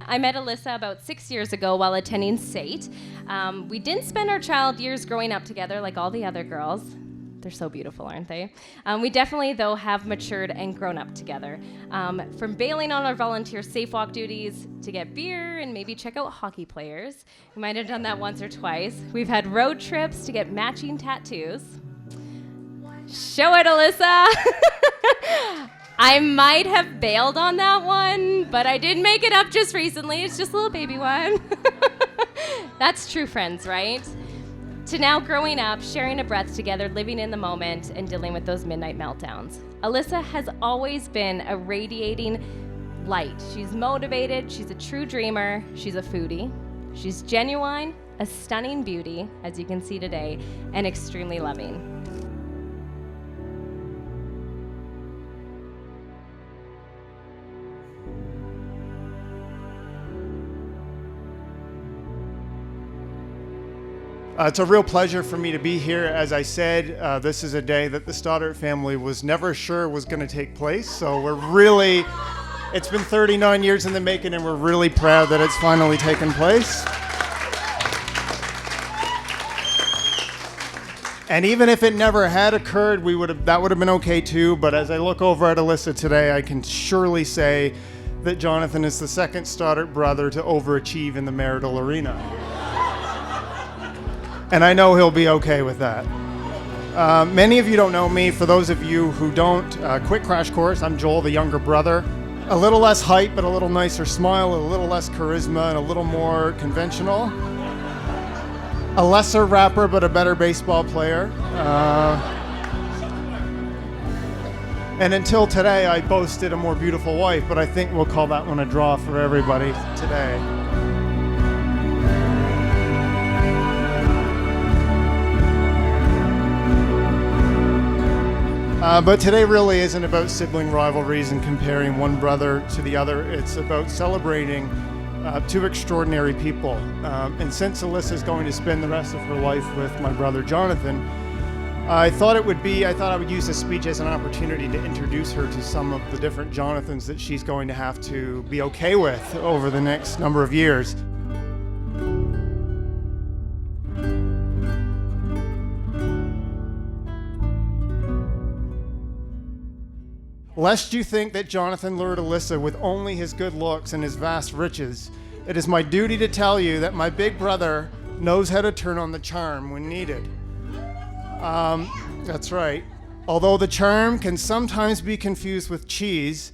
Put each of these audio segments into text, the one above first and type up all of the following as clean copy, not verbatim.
I met Alyssa about 6 years ago while attending SAIT. We didn't spend our child years growing up together like all the other girls. They're so beautiful, aren't they? We definitely, though, have matured and grown up together. From bailing on our volunteer safe walk duties to get beer and maybe check out hockey players. We might have done that once or twice. We've had road trips to get matching tattoos. Show it, Alyssa! I might have bailed on that one, but I did make it up just recently. It's just a little baby one. That's true friends, right? To now growing up, sharing a breath together, living in the moment, and dealing with those midnight meltdowns. Alyssa has always been a radiating light. She's motivated, she's a true dreamer, she's a foodie, she's genuine, a stunning beauty, as you can see today, and extremely loving. It's a real pleasure for me to be here. As I said, this is a day that the Stoddart family was never sure was going to take place. So it's been 39 years in the making, and we're really proud that it's finally taken place. And even if it never had occurred, that would have been okay too. But as I look over at Alyssa today, I can surely say that Jonathan is the second Stoddart brother to overachieve in the marital arena. And I know he'll be okay with that. Many of you don't know me. For those of you who don't, quick crash course, I'm Joel, the younger brother. A little less height, but a little nicer smile, a little less charisma, and a little more conventional. A lesser rapper, but a better baseball player. And until today, I boasted a more beautiful wife, but I think we'll call that one a draw for everybody today. But today really isn't about sibling rivalries and comparing one brother to the other. It's about celebrating two extraordinary people. And since Alyssa is going to spend the rest of her life with my brother Jonathan, I thought I would use this speech as an opportunity to introduce her to some of the different Jonathans that she's going to have to be okay with over the next number of years. Lest you think that Jonathan lured Alyssa with only his good looks and his vast riches, it is my duty to tell you that my big brother knows how to turn on the charm when needed. That's right. Although the charm can sometimes be confused with cheese,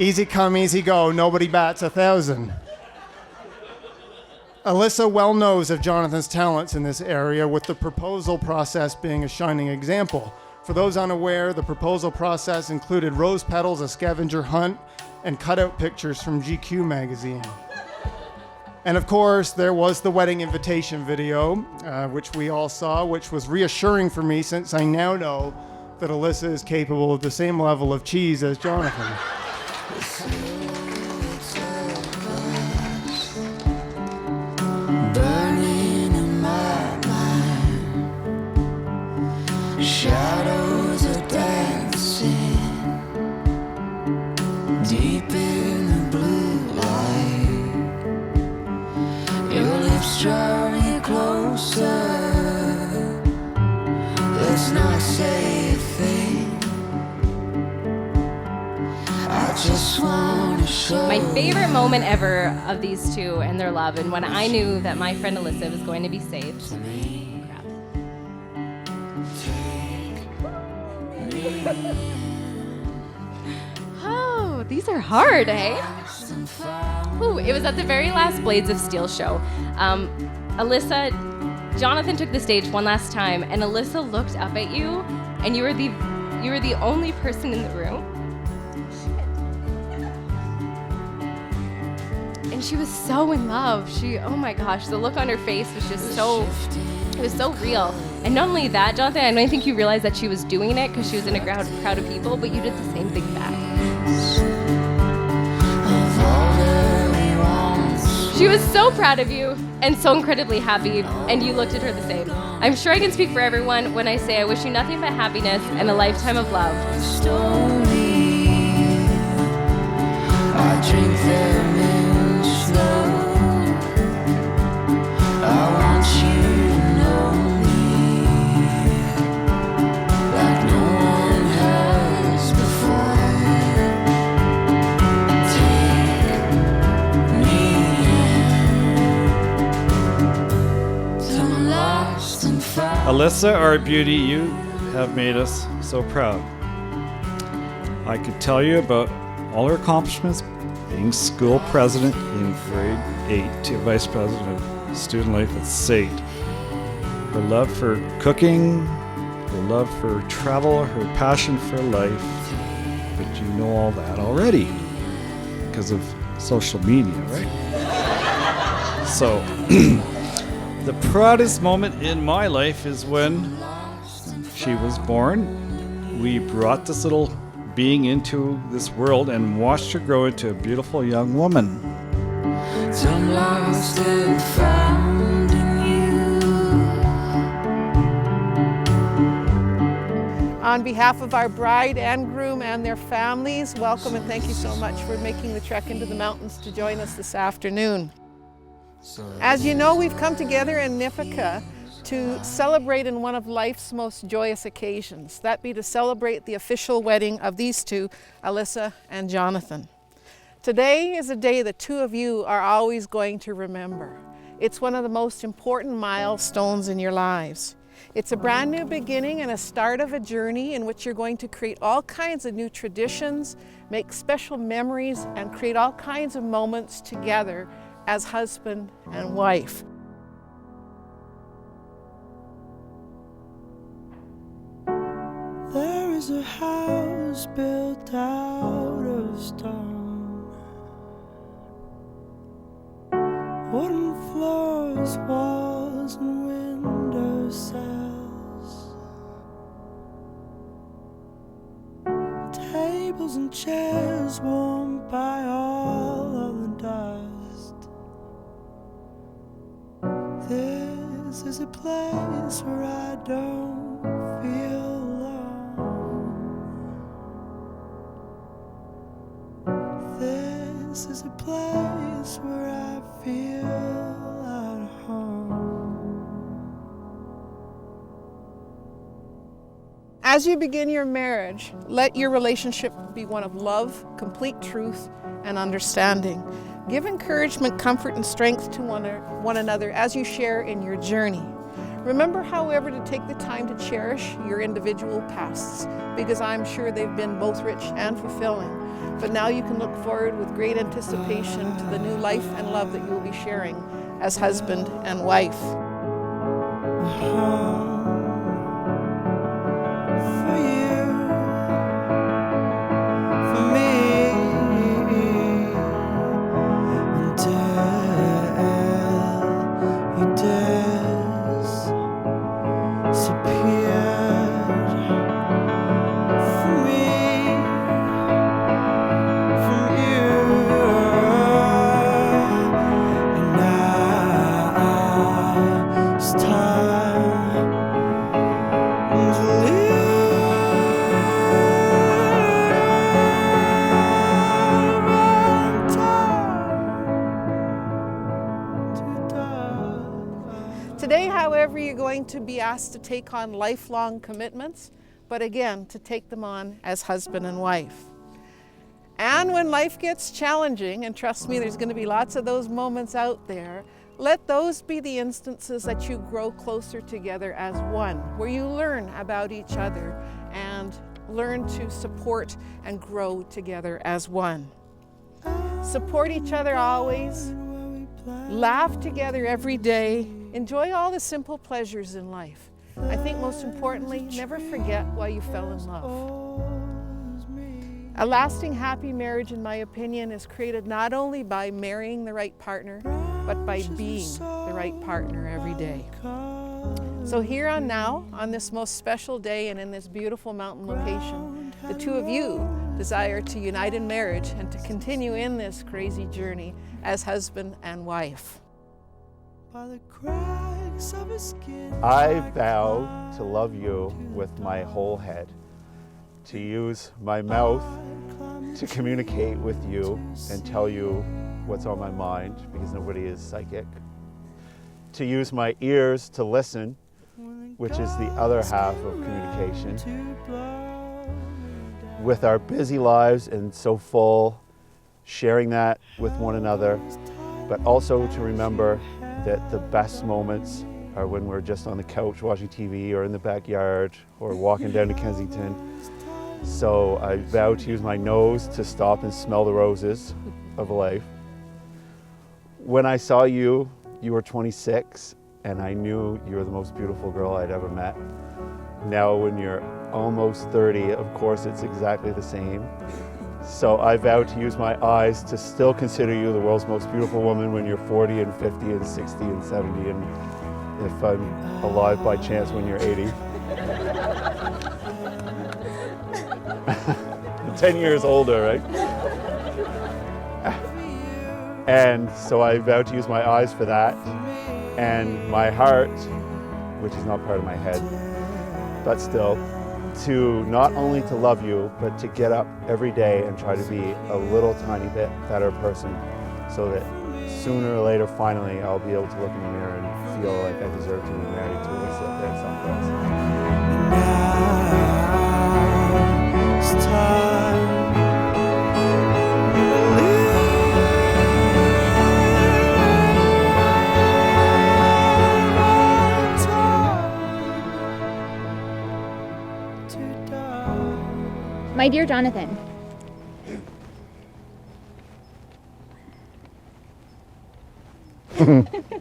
easy come, easy go, nobody bats 1,000. Alyssa well knows of Jonathan's talents in this area, with the proposal process being a shining example. For those unaware, the proposal process included rose petals, a scavenger hunt, and cutout pictures from GQ magazine. And of course, there was the wedding invitation video, which we all saw, which was reassuring for me since I now know that Alyssa is capable of the same level of cheese as Jonathan. Burning in my mind, shadows are dancing deep in the blue light. Your lips draw me closer. Let's not say a thing. I just want to show. My favorite moment ever of these two and their love, and when I knew that my friend Alyssa was going to be saved. Crap. Oh, these are hard, eh? Ooh, it was at the very last Blades of Steel show. Alyssa, Jonathan took the stage one last time, and Alyssa looked up at you, and you were the only person in the room. And she was so in love. Oh my gosh, the look on her face was just it was so real. And not only that, Jonathan, I don't think you realized that she was doing it because she was in a crowd of people, but you did the same thing back. She was so proud of you and so incredibly happy, and you looked at her the same. I'm sure I can speak for everyone when I say I wish you nothing but happiness and a lifetime of love. I drink them in slow. Alyssa, our beauty, you have made us so proud. I could tell you about all her accomplishments, being school president in grade 8 to vice president of student life at SAIT. Her love for cooking, her love for travel, her passion for life. But you know all that already because of social media, right? So, the proudest moment in my life is when she was born. We brought this little being into this world and watched her grow into a beautiful young woman. I'm lost and found in you. On behalf of our bride and groom and their families, welcome and thank you so much for making the trek into the mountains to join us this afternoon. As you know, we've come together in Nipika to celebrate in one of life's most joyous occasions. That be to celebrate the official wedding of these two, Alyssa and Jonathan. Today is a day the two of you are always going to remember. It's one of the most important milestones in your lives. It's a brand new beginning and a start of a journey in which you're going to create all kinds of new traditions, make special memories, and create all kinds of moments together as husband and wife. There is a house built out of stone, wooden floors, walls, and window sills, tables and chairs warmed by all of the dust. This is a place where I don't feel alone. This is a place where I feel at home. As you begin your marriage, let your relationship be one of love, complete truth, and understanding. Give encouragement, comfort, and strength to one another as you share in your journey. Remember, however, to take the time to cherish your individual pasts, because I'm sure they've been both rich and fulfilling. But now you can look forward with great anticipation to the new life and love that you will be sharing as husband and wife. For you, for me, until you disappeared. For me, from you, and now it's time to live. Today, however, you're going to be asked to take on lifelong commitments, but again, to take them on as husband and wife. And when life gets challenging, and trust me, there's going to be lots of those moments out there, let those be the instances that you grow closer together as one, where you learn about each other and learn to support and grow together as one. Support each other always, laugh together every day, enjoy all the simple pleasures in life. I think most importantly, never forget why you fell in love. A lasting happy marriage, in my opinion, is created not only by marrying the right partner, but by being the right partner every day. So here on now, on this most special day and in this beautiful mountain location, the two of you desire to unite in marriage and to continue in this crazy journey as husband and wife. I vow to love you with my whole head, to use my mouth to communicate with you and tell you what's on my mind, because nobody is psychic, to use my ears to listen, which is the other half of communication. With our busy lives and so full, sharing that with one another, but also to remember that the best moments are when we're just on the couch watching TV or in the backyard or walking down to Kensington. So I vow to use my nose to stop and smell the roses of life. When I saw you, you were 26, and I knew you were the most beautiful girl I'd ever met. Now when you're almost 30, of course it's exactly the same. So I vow to use my eyes to still consider you the world's most beautiful woman when you're 40 and 50 and 60 and 70, and if I'm alive by chance when you're 80. 10 years older, right? And so I vow to use my eyes for that, and my heart, which is not part of my head, but still, to not only to love you, but to get up every day and try to be a little tiny bit better person, so that sooner or later, finally, I'll be able to look in the mirror and feel like I deserve to be married to Alyssa at some Now it's time to die. My dear Jonathan,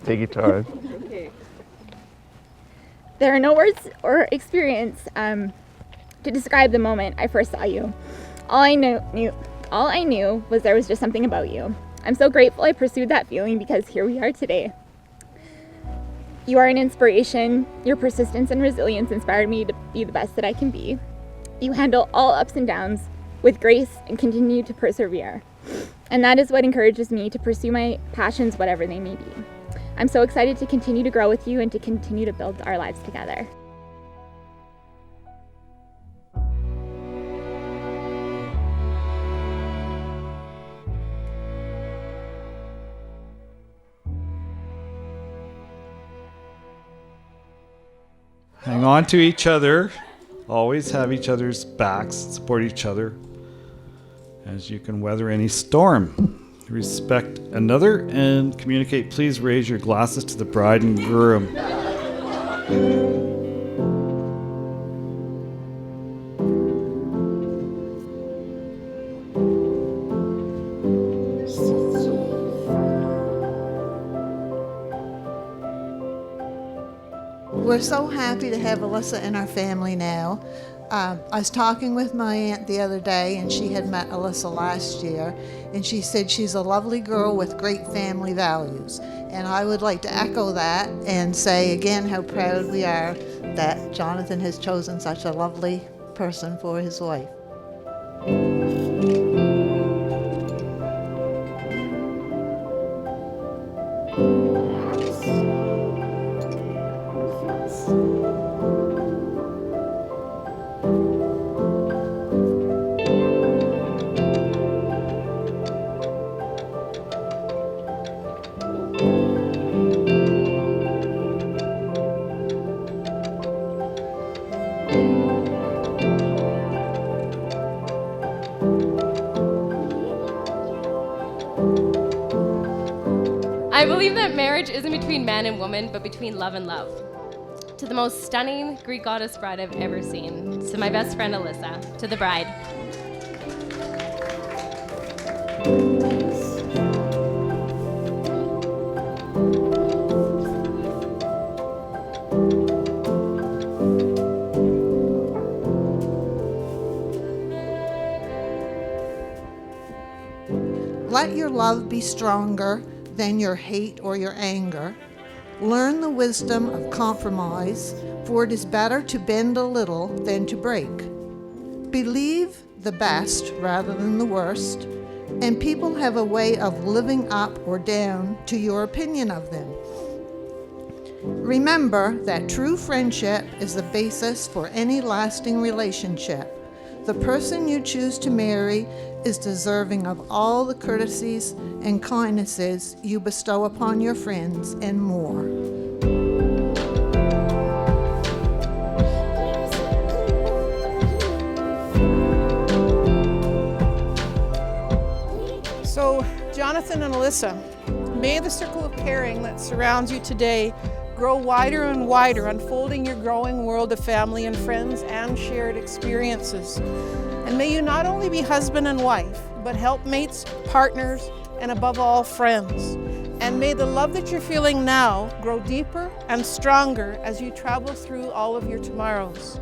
Take your time. there are no words or experience to describe the moment I first saw you. All I knew was there was just something about you. I'm so grateful I pursued that feeling because here we are today. You are an inspiration. Your persistence and resilience inspired me to be the best that I can be. You handle all ups and downs with grace and continue to persevere. And that is what encourages me to pursue my passions, whatever they may be. I'm so excited to continue to grow with you and to continue to build our lives together. Hang on to each other. Always have each other's backs, support each other as you can weather any storm. Respect another and communicate. Please raise your glasses to the bride and groom. We're so happy to have Alyssa in our family now. I was talking with my aunt the other day, and she had met Alyssa last year, and she said she's a lovely girl with great family values. And I would like to echo that and say again how proud we are that Jonathan has chosen such a lovely person for his wife. I believe that marriage isn't between man and woman, but between love and love. To the most stunning Greek goddess bride I've ever seen, to my best friend Alyssa, to the bride. Let your love be stronger than your hate or your anger. Learn the wisdom of compromise, for it is better to bend a little than to break. Believe the best rather than the worst, and people have a way of living up or down to your opinion of them. Remember that true friendship is the basis for any lasting relationship. The person you choose to marry is deserving of all the courtesies and kindnesses you bestow upon your friends and more. So, Jonathan and Alyssa, may the circle of caring that surrounds you today grow wider and wider, unfolding your growing world of family and friends and shared experiences. And may you not only be husband and wife, but helpmates, partners, and above all, friends. And may the love that you're feeling now grow deeper and stronger as you travel through all of your tomorrows.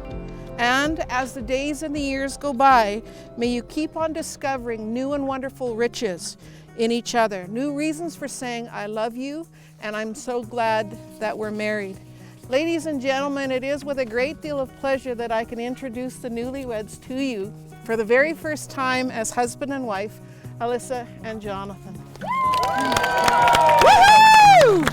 And as the days and the years go by, may you keep on discovering new and wonderful riches in each other, new reasons for saying, I love you, and I'm so glad that we're married. Ladies and gentlemen, it is with a great deal of pleasure that I can introduce the newlyweds to you for the very first time as husband and wife, Alyssa and Jonathan. Woo-hoo!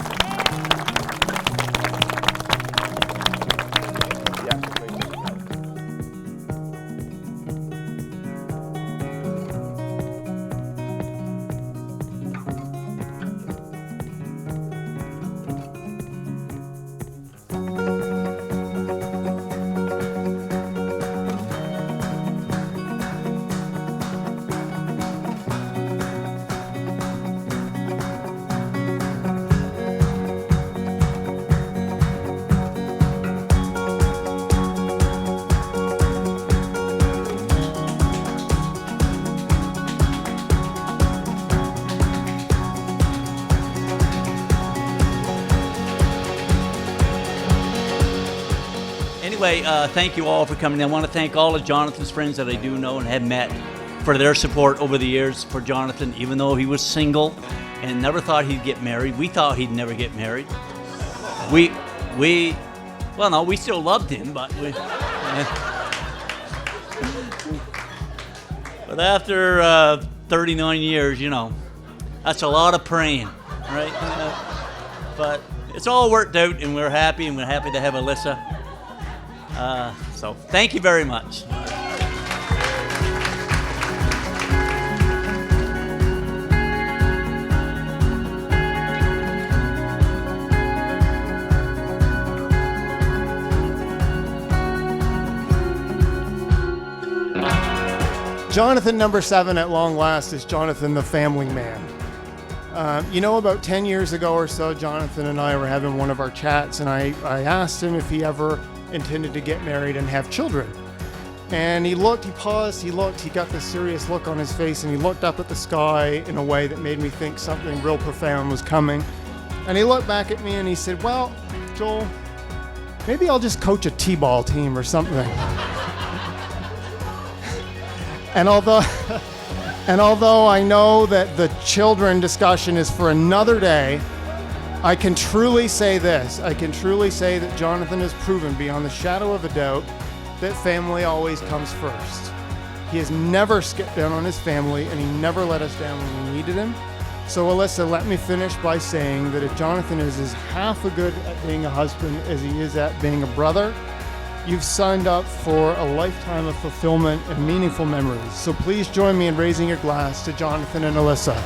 Anyway, thank you all for coming. I want to thank all of Jonathan's friends that I do know and have met for their support over the years for Jonathan, even though he was single and never thought he'd get married. We thought he'd never get married. We still loved him, but but after 39 years, that's a lot of praying, right? But it's all worked out, and we're happy to have Alyssa. So thank you very much. Jonathan number 7 at long last is Jonathan the family man. About 10 years ago or so, Jonathan and I were having one of our chats, and I asked him if he ever intended to get married and have children. And he paused, he got this serious look on his face, and he looked up at the sky in a way that made me think something real profound was coming. And he looked back at me and he said, well, Joel, maybe I'll just coach a t-ball team or something. And although I know that the children discussion is for another day, I can truly say this. I can truly say that Jonathan has proven beyond the shadow of a doubt that family always comes first. He has never skipped down on his family, and he never let us down when we needed him. So Alyssa, let me finish by saying that if Jonathan is as half as good at being a husband as he is at being a brother, you've signed up for a lifetime of fulfillment and meaningful memories. So please join me in raising your glass to Jonathan and Alyssa.